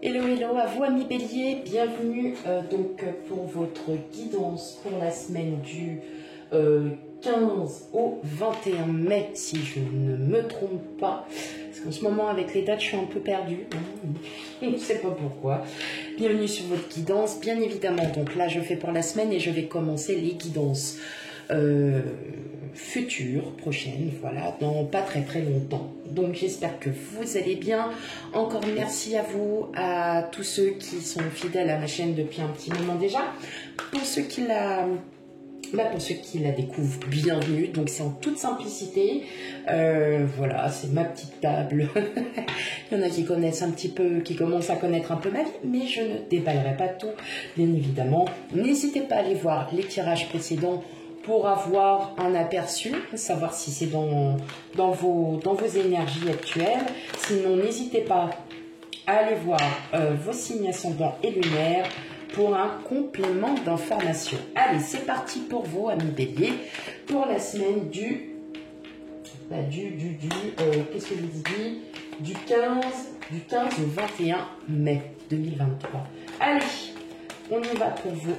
Hello, hello à vous amis Bélier, bienvenue pour votre guidance pour la semaine du 15 au 21 mai, si je ne me trompe pas. Parce qu'en ce moment, avec les dates, je suis un peu perdue. Je ne sais pas pourquoi. Bienvenue sur votre guidance, bien évidemment. Donc là, je fais pour la semaine et je vais commencer les guidances futures, prochaines, voilà, dans pas très longtemps. Donc j'espère que vous allez bien. Encore merci à vous, à tous ceux qui sont fidèles à ma chaîne depuis un petit moment déjà. Pour ceux qui la découvrent, bienvenue. Donc c'est en toute simplicité. Voilà, c'est ma petite table. Il y en a qui connaissent un petit peu, qui commencent à connaître un peu ma vie, mais je ne déballerai pas tout, bien évidemment. N'hésitez pas à aller voir les tirages précédents pour avoir un aperçu, savoir si c'est dans vos énergies actuelles. Sinon, n'hésitez pas à aller voir vos signes ascendants et lunaires pour un complément d'information. Allez, c'est parti pour vous, amis Bélier, pour la semaine qu'est-ce que je vous dis, du 15 au 21 mai 2023. Allez, on y va pour vous.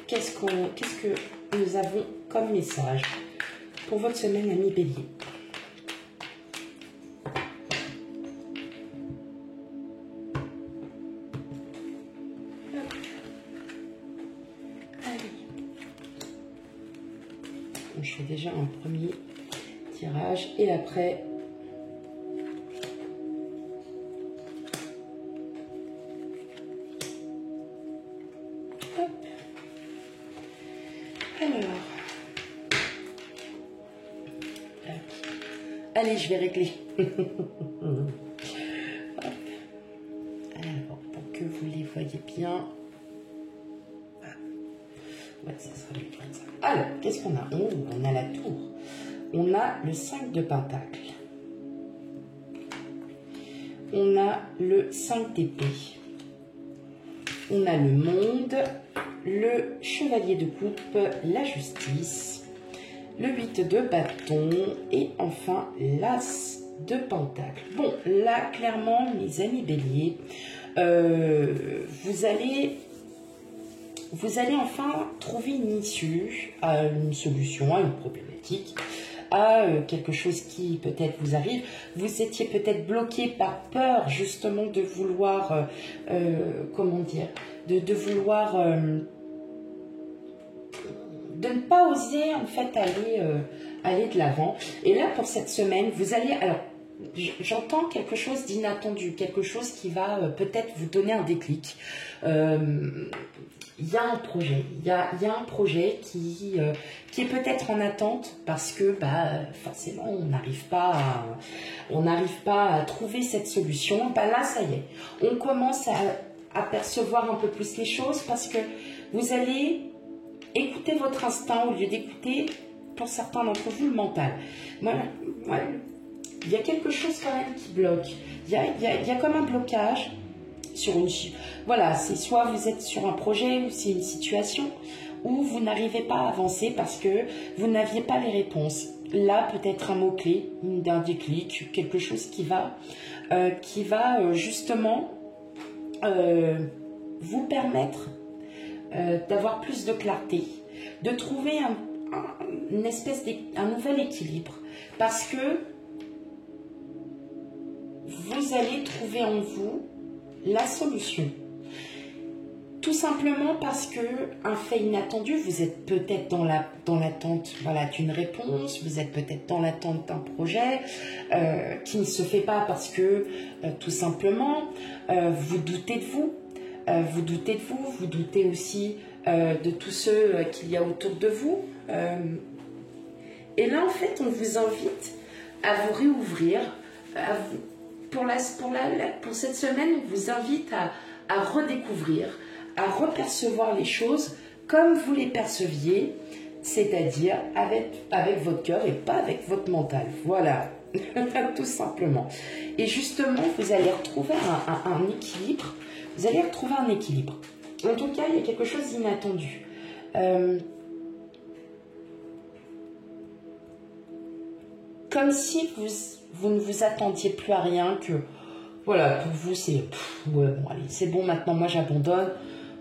Qu'est-ce que nous avons comme message pour votre semaine, amis Bélier? Je fais déjà un premier tirage et après hop. Alors allez, je vais régler. Hop. Alors pour que vous les voyez bien. Ouais, ça sera mieux comme ça. Alors, qu'est-ce qu'on a? On a la tour. On a le 5 de pentacle. On a le 5 d'épée. On a le monde, le chevalier de coupe, la justice, le 8 de bâton et enfin l'as de pentacle. Bon, là, clairement, mes amis Bélier, vous allez enfin trouver une issue, à une solution, à une problématique, à quelque chose qui peut-être vous arrive. Vous étiez peut-être bloqué par peur justement de vouloir, comment dire, de vouloir, de ne pas oser en fait aller de l'avant. Et là pour cette semaine, vous allez, alors j'entends quelque chose d'inattendu, quelque chose qui va peut-être vous donner un déclic. Il y a un projet, il y a un projet qui est peut-être en attente parce que forcément on n'arrive pas à trouver cette solution. Là ça y est, on commence à percevoir un peu plus les choses parce que vous allez écouter votre instinct au lieu d'écouter, pour certains d'entre vous, le mental. Voilà. Il y a quelque chose quand même qui bloque. Il y a comme un blocage sur une... Voilà, c'est soit vous êtes sur un projet ou c'est une situation où vous n'arrivez pas à avancer parce que vous n'aviez pas les réponses. Là, peut-être un mot-clé, d'un déclic, quelque chose qui va justement vous permettre d'avoir plus de clarté, de trouver un nouvel équilibre parce que vous allez trouver en vous la solution. Tout simplement parce que un fait inattendu, vous êtes peut-être dans l'attente d'une réponse, vous êtes peut-être dans l'attente d'un projet qui ne se fait pas parce que tout simplement vous doutez de vous, vous doutez aussi de tous ceux qu'il y a autour de vous. Et là en fait on vous invite à vous réouvrir, pour cette semaine, on vous invite à redécouvrir, à repercevoir les choses comme vous les perceviez, c'est-à-dire avec votre cœur et pas avec votre mental. Voilà, tout simplement. Et justement, vous allez retrouver un équilibre. Vous allez retrouver un équilibre. En tout cas, il y a quelque chose d'inattendu. Comme si vous ne vous attendiez plus à rien, que voilà, pour vous, c'est... Ouais, bon, allez, c'est bon, maintenant, moi, j'abandonne.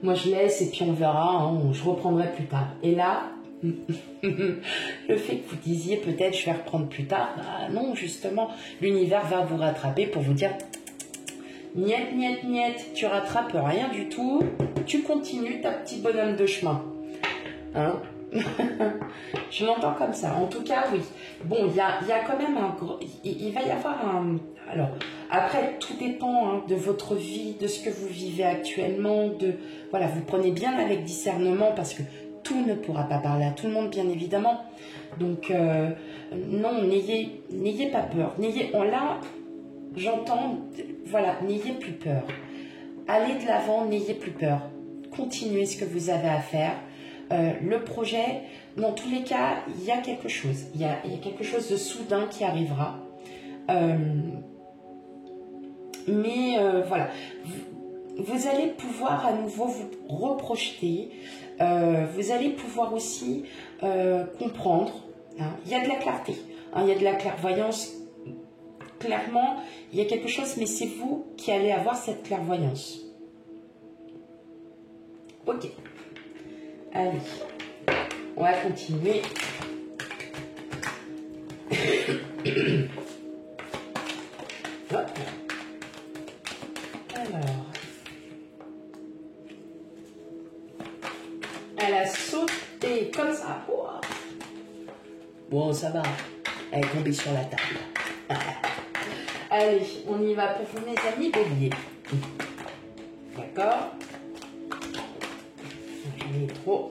Moi, je laisse et puis on verra, hein, je reprendrai plus tard. Et là, le fait que vous disiez peut-être je vais reprendre plus tard, bah non, justement, l'univers va vous rattraper pour vous dire niet, niet, niet, tu rattrapes rien du tout, tu continues ta petit bonhomme de chemin. Hein? Je l'entends comme ça. En tout cas, oui. Bon, il y a quand même un gros... Il va y avoir un... Alors, après, tout dépend hein, de votre vie, de ce que vous vivez actuellement. Voilà, vous prenez bien avec discernement parce que tout ne pourra pas parler à tout le monde, bien évidemment. Donc, non, n'ayez pas peur. Là, j'entends... Voilà, n'ayez plus peur. Allez de l'avant, n'ayez plus peur. Continuez ce que vous avez à faire. Le projet, dans tous les cas, il y a quelque chose. Il y a quelque chose de soudain qui arrivera. Mais voilà, vous allez pouvoir à nouveau vous reprojeter. Vous allez pouvoir aussi comprendre. Hein, il y a de la clarté. Hein, il y a de la clairvoyance. Clairement, il y a quelque chose, mais c'est vous qui allez avoir cette clairvoyance. Ok. Allez, on va continuer. Hop. Alors, elle a sauté comme ça. Wow. Bon, ça va. Elle est tombée sur la table. Allez, on y va pour vous, mes amis béliers. D'accord? J'en ai trop.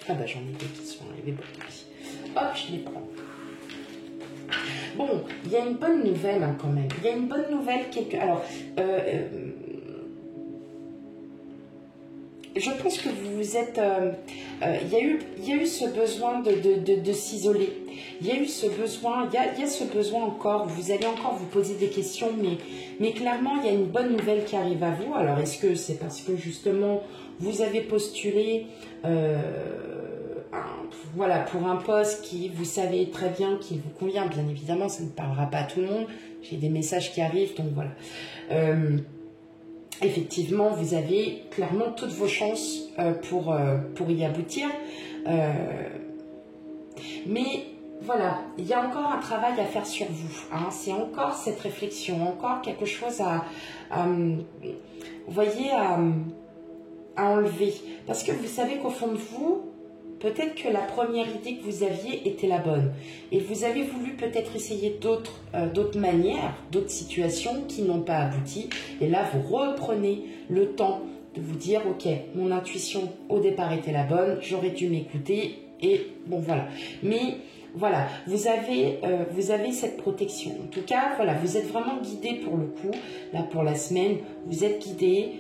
Ah bah j'en ai deux qui sont arrivés pour ici. Hop, je les prends. Bon, il y a une bonne nouvelle hein, quand même. Il y a une bonne nouvelle. Alors, je pense que vous vous êtes... il y a eu ce besoin de s'isoler. Il y a eu ce besoin, il y a ce besoin encore. Vous allez encore vous poser des questions, mais clairement, il y a une bonne nouvelle qui arrive à vous. Alors, est-ce que c'est parce que justement, vous avez postulé... voilà, pour un poste qui, vous savez très bien, qui vous convient, bien évidemment, ça ne parlera pas à tout le monde. J'ai des messages qui arrivent, donc voilà. Effectivement, vous avez clairement toutes vos chances pour y aboutir. Mais voilà, il y a encore un travail à faire sur vous. Hein. C'est encore cette réflexion, encore quelque chose vous voyez, à enlever. Parce que vous savez qu'au fond de vous, peut-être que la première idée que vous aviez était la bonne. Et vous avez voulu peut-être essayer d'autres manières, d'autres situations qui n'ont pas abouti. Et là, vous reprenez le temps de vous dire, ok, mon intuition au départ était la bonne, j'aurais dû m'écouter. Et bon, voilà. Mais voilà, vous avez cette protection. En tout cas, voilà, vous êtes vraiment guidé pour le coup. Là, pour la semaine, vous êtes guidé.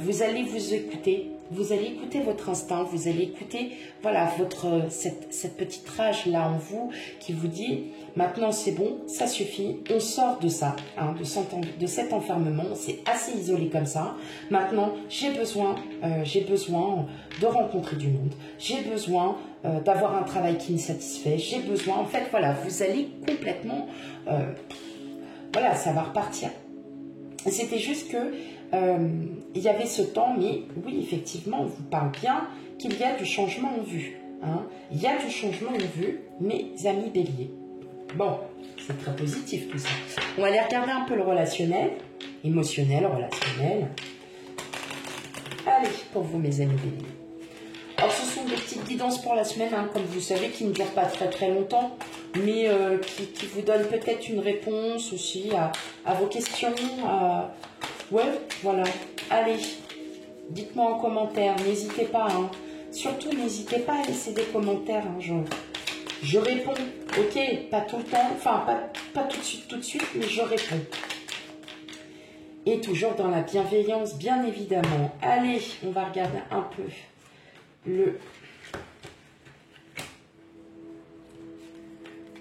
Vous allez vous écouter. Vous allez écouter votre instinct, vous allez écouter voilà, cette petite rage là en vous qui vous dit maintenant c'est bon, ça suffit, on sort de ça, hein, de cet enfermement, c'est assez isolé comme ça. Maintenant j'ai besoin de rencontrer du monde, j'ai besoin d'avoir un travail qui me satisfait, j'ai besoin, en fait voilà, vous allez complètement, voilà, ça va repartir. C'était juste que il y avait ce temps, mais oui, effectivement, on vous parle bien qu'il y a du changement en vue. Hein. Il y a du changement en vue, mes amis béliers. Bon, c'est très positif tout ça. On va aller regarder un peu le relationnel, émotionnel, relationnel. Allez, pour vous, mes amis béliers. Alors, ce sont des petites guidances pour la semaine, hein, comme vous savez, qui ne durent pas très très longtemps, mais qui vous donnent peut-être une réponse aussi à vos questions. Ouais, voilà. Allez, dites-moi en commentaire, n'hésitez pas. Hein. Surtout, n'hésitez pas à laisser des commentaires. Hein, Je réponds, ok, pas tout le temps, enfin pas tout de suite, mais je réponds. Et toujours dans la bienveillance, bien évidemment. Allez, on va regarder un peu le...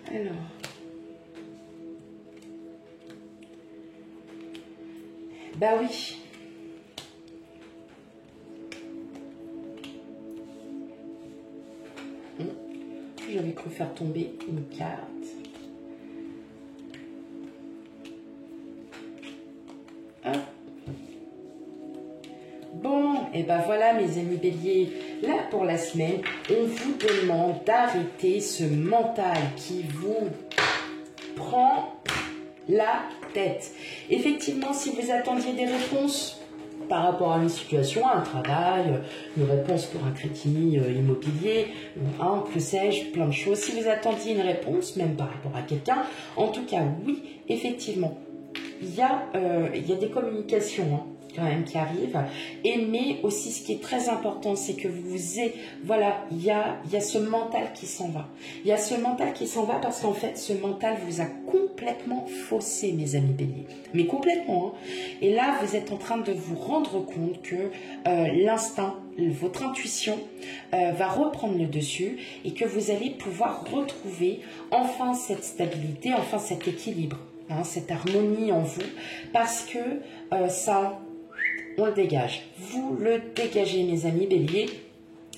Alors... Bah oui. J'avais cru faire tomber une carte. Hop. Bon, et ben voilà mes amis béliers, là pour la semaine, on vous demande d'arrêter ce mental qui vous prend la tête. Effectivement, si vous attendiez des réponses par rapport à une situation, un travail, une réponse pour un crédit immobilier, que sais-je, plein de choses. Si vous attendiez une réponse, même par rapport à quelqu'un, en tout cas, oui, effectivement, il y a des communications quand même qui arrivent. Mais aussi, ce qui est très important, c'est que voilà, il y a ce mental qui s'en va. Il y a ce mental qui s'en va parce qu'en fait, ce mental vous a complètement faussé, mes amis béliers. Mais complètement. Et là, vous êtes en train de vous rendre compte que l'instinct, votre intuition va reprendre le dessus et que vous allez pouvoir retrouver enfin cette stabilité, enfin cet équilibre, cette harmonie en vous, parce que ça, on le dégage. Vous le dégagez, mes amis béliers.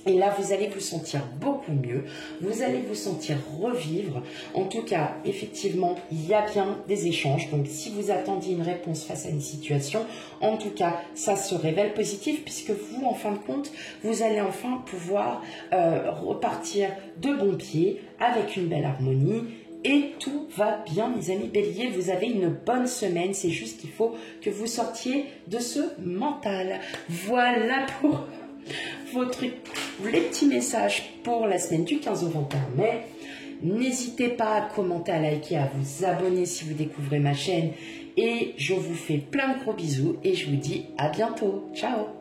Et là, vous allez vous sentir beaucoup mieux. Vous allez vous sentir revivre. En tout cas, effectivement, il y a bien des échanges. Donc, si vous attendiez une réponse face à une situation, en tout cas, ça se révèle positif puisque vous, en fin de compte, vous allez enfin pouvoir repartir de bon pied avec une belle harmonie. Et tout va bien, mes amis béliers. Vous avez une bonne semaine. C'est juste qu'il faut que vous sortiez de ce mental. Voilà pour les petits messages pour la semaine du 15 au 21 mai. N'hésitez pas à commenter, à liker, à vous abonner si vous découvrez ma chaîne. Et je vous fais plein de gros bisous et je vous dis à bientôt. Ciao!